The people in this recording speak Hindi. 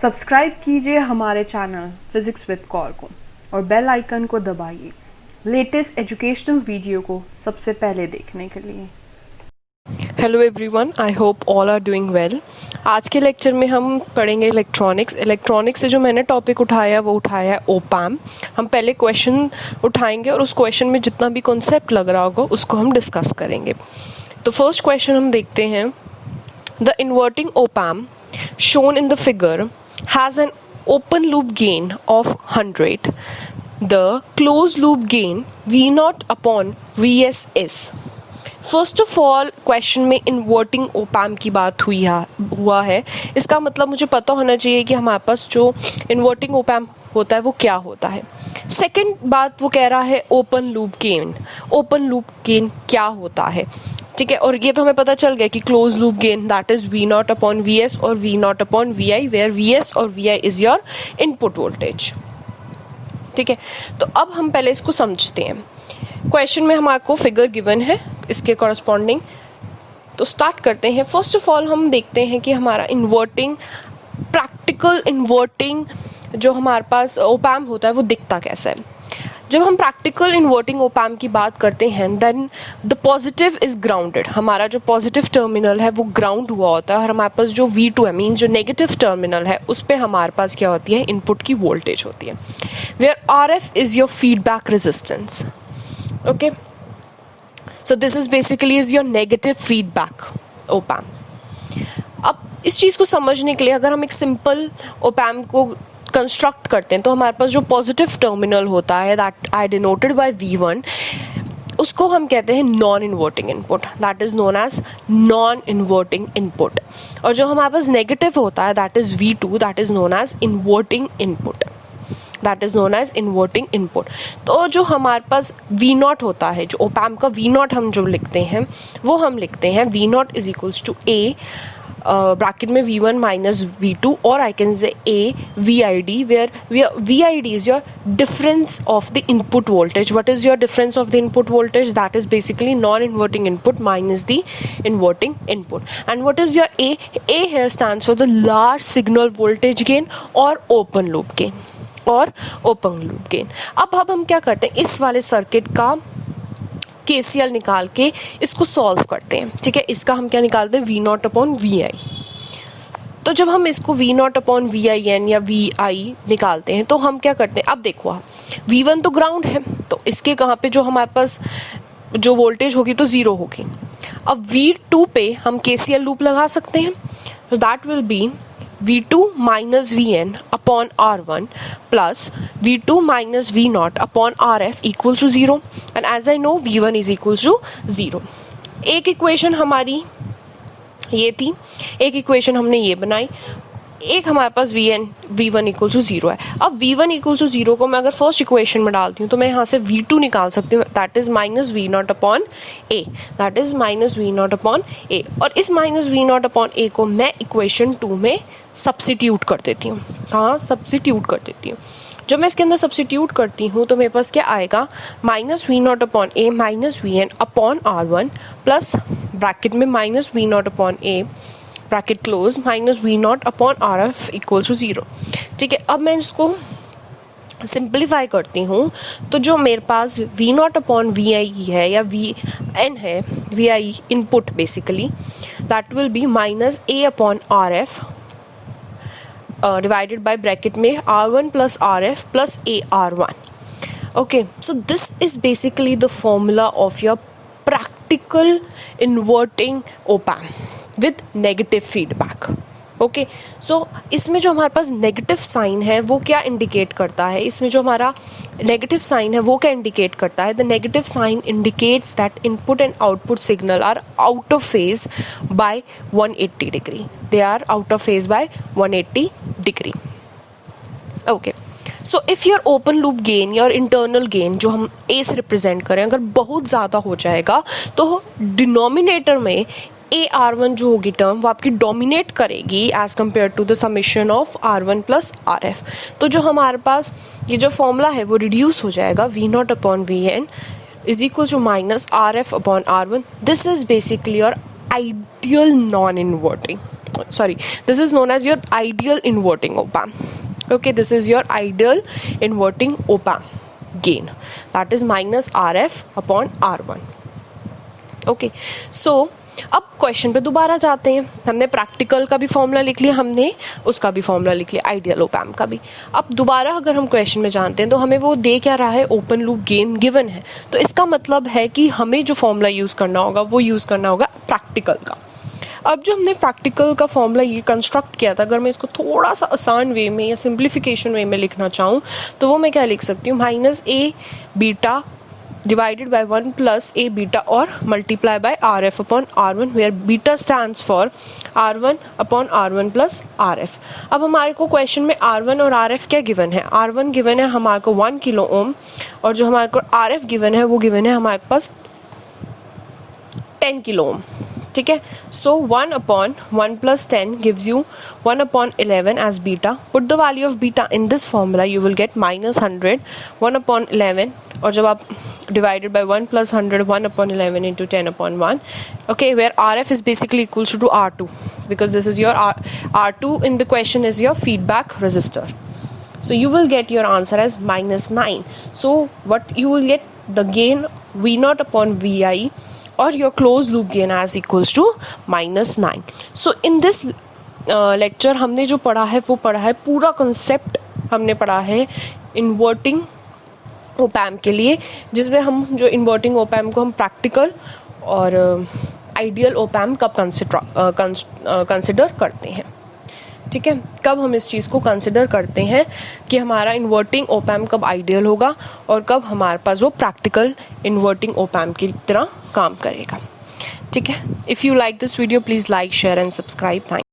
सब्सक्राइब कीजिए हमारे चैनल फिजिक्स विद कौर को और बेल आइकन को दबाइए लेटेस्ट एजुकेशनल वीडियो को सबसे पहले देखने के लिए। Hello everyone, I hope all are doing well. आज के लेक्चर में हम पढ़ेंगे इलेक्ट्रॉनिक्स से जो मैंने टॉपिक उठाया वो उठाया है ओपैम। हम पहले क्वेश्चन उठाएंगे और उस क्वेश्चन में जितना भी कॉन्सेप्ट लग रहा होगा उसको हम डिस्कस करेंगे। तो फर्स्ट क्वेश्चन हम देखते हैं, the inverting ओपैम shown in the figure has an open loop gain of 100. The closed loop gain V0 upon Vs is. First of all question में इन्वर्टिंग ओपैम की बात हुआ है। इसका मतलब मुझे पता होना चाहिए कि हमारे पास जो इन्वर्टिंग ओपैम होता है वो क्या होता है। सेकंड बात वो कह रहा है open loop gain. Open loop gain क्या होता है, ठीक है। और ये तो हमें पता चल गया कि close loop gain that is V0 upon Vs और V0 upon Vi, where Vs और Vi is your input voltage, ठीक है। तो अब हम पहले इसको समझते हैं। क्वेश्चन में हमारे को फिगर गिवन है इसके कॉरस्पॉन्डिंग, तो स्टार्ट करते हैं। फर्स्ट ऑफ ऑल हम देखते हैं कि हमारा प्रैक्टिकल इन्वर्टिंग जो हमारे पास ओपैम होता है वो दिखता कैसा है। जब हम प्रैक्टिकल इन्वर्टिंग ओपैम की बात करते हैं then the positive is grounded. हमारा जो पॉजिटिव टर्मिनल है वो ग्राउंड हुआ होता है और हमारे पास जो V2 है मीन्स जो नेगेटिव टर्मिनल है उस पर हमारे पास क्या होती है, इनपुट की वोल्टेज होती है, where RF is your feedback resistance. Okay, so this is basically is your negative feedback op amp. अब इस चीज़ को समझने के लिए अगर हम एक सिंपल ओपैम को कंस्ट्रक्ट करते हैं तो हमारे पास जो पॉजिटिव टर्मिनल होता है that I denoted by V1, उसको हम कहते हैं non inverting input, that is known as non inverting input. और जो हमारे पास नेगेटिव होता है that is V2, that is known as inverting input, that is known as inverting input. तो जो हमारे पास V0 होता है, जो ओपैम का V0 हम जो लिखते हैं वो हम लिखते हैं V0 is equals to A bracket में V1 माइनस V2 और I can say A VID, where VID is your difference of the input voltage. What is your difference of the input voltage? That is basically non-inverting input minus the inverting input. And what is your A? A here stands for the large signal voltage gain or open loop gain और open loop gain. अब हम क्या करते हैं, इस वाले सर्किट का KCL निकाल के इसको सॉल्व करते हैं, ठीक है। इसका हम क्या निकालते हैं, V0 अपॉन Vi। तो जब हम इसको V0 अपॉन Vin या Vi निकालते हैं तो हम क्या करते हैं, अब देखो V1 तो ग्राउंड है तो इसके कहाँ पे जो हमारे पास जो वोल्टेज होगी तो ज़ीरो होगी। अब V2 पे हम KCL लूप लगा सकते हैं, तो that will B V2 minus Vn upon R1 plus V2 minus V0 upon RF equals to 0, and as I know V1 is equals to 0। एक इक्वेशन हमारी ये थी, एक इक्वेशन हमने ये बनाई, एक हमारे पास V1 इक्वल टू 0 है। अब V1 इक्वल टू 0 को मैं अगर फर्स्ट इक्वेशन में डालती हूँ तो मैं यहाँ से V2 निकाल सकती हूँ, that is minus V0 upon A, that is minus V0 upon A। और इस माइनस V0 अपॉन A को मैं इक्वेशन 2 में सब्सिट्यूट कर देती हूँ। हाँ, सब्सिट्यूट कर देती हूँ। जब मैं इसके अंदर सब्सिट्यूट करती हूँ तो मेरे पास क्या आएगा, minus V0 upon A minus Vn upon R1 plus bracket में minus V0 upon A bracket close minus V0 upon RF equals to 0, ठीक है। अब मैं इसको सिंप्लीफाई करती हूँ तो जो मेरे पास V0 अपॉन Vi है या Vn है, Vi input basically, that will be minus A upon RF divided by bracket में R1 plus RF plus AR1। Okay, so this is basically the formula of your practical inverting op-amp with negative feedback. Okay, so इसमें जो हमारे पास नेगेटिव साइन है वो क्या इंडिकेट करता है, इसमें जो हमारा नेगेटिव साइन है वो क्या इंडिकेट करता है, the negative sign indicates that input and output signal are out of phase by 180 degree, they are out of phase by 180 degree. Okay, so if your open loop gain या इंटरनल गेन जो हम A से रिप्रेजेंट करें अगर बहुत ज़्यादा हो जाएगा तो डिनोमिनेटर में AR1 जो होगी टर्म वो आपकी डोमिनेट करेगी as compare to the summation of R1 plus RF। तो जो हमारे पास ये जो फॉर्मूला है वो रिड्यूस हो जाएगा, V0 upon Vn is equal to minus RF upon R1। This is basically your ideal non inverting sorry, this is known as your ideal inverting op-amp. Okay, this is your ideal inverting op-amp gain, that is minus RF upon R1. Okay so अब क्वेश्चन पे दोबारा जाते हैं. हमने प्रैक्टिकल का भी फॉर्मूला लिख लिया, हमने उसका भी फॉर्मूला लिख लिया, आइडियल ओपैम्प का भी. अब दोबारा अगर हम क्वेश्चन में जानते हैं तो हमें वो दे क्या रहा है, ओपन लूप गेन गिवन है. तो इसका मतलब है कि हमें जो फॉर्मूला यूज़ करना होगा वो यूज़ करना होगा प्रैक्टिकल का. अब जो हमने प्रैक्टिकल का फॉर्मूला ये कंस्ट्रक्ट किया था, अगर मैं इसको थोड़ा सा आसान वे में या सिंप्लीफिकेशन वे में लिखना चाहूँ तो वो मैं क्या लिख सकती हूँ, minus A beta divided by 1 plus a beta or multiply by RF upon R1 where beta stands for R1 upon R1 plus RF. अब हमारे को क्वेश्चन में R1 और RF क्या गिवन है, R1 गिवन है हमारे को 1 किलो ओम और जो हमारे को RF गिवन है वो गिवन है हमारे पास 10 किलो ओम. ठीक है, सो 1 upon 1 plus 10 gives you 1 upon 11 as beta. Put the value of beta in this formula, you will get minus 100 1 upon 11. और जब आप divided by 1 plus 100 1 upon 11 into 10 upon 1, okay, where RF is basically equals to R2 because this is your R2 in the question is your feedback resistor. So you will get your answer as minus 9. So what you will get, the gain V0 upon Vi or your closed loop gain as equals to minus 9. So in this lecture हमने जो पढ़ा है वो पढ़ा है पूरा कंसेप्ट हमने पढ़ा है इन्वर्टिंग ओपैम्प के लिए, जिसमें हम जो इन्वर्टिंग ओपैम्प को हम प्रैक्टिकल और आइडियल ओपैम्प कब कंसिडर करते हैं. ठीक है, कब हम इस चीज़ को कंसिडर करते हैं कि हमारा इन्वर्टिंग ओपैम्प कब आइडियल होगा और कब हमारे पास वो प्रैक्टिकल इन्वर्टिंग ओपैम्प की तरह काम करेगा. ठीक है, if you like this video please like share and subscribe. Thank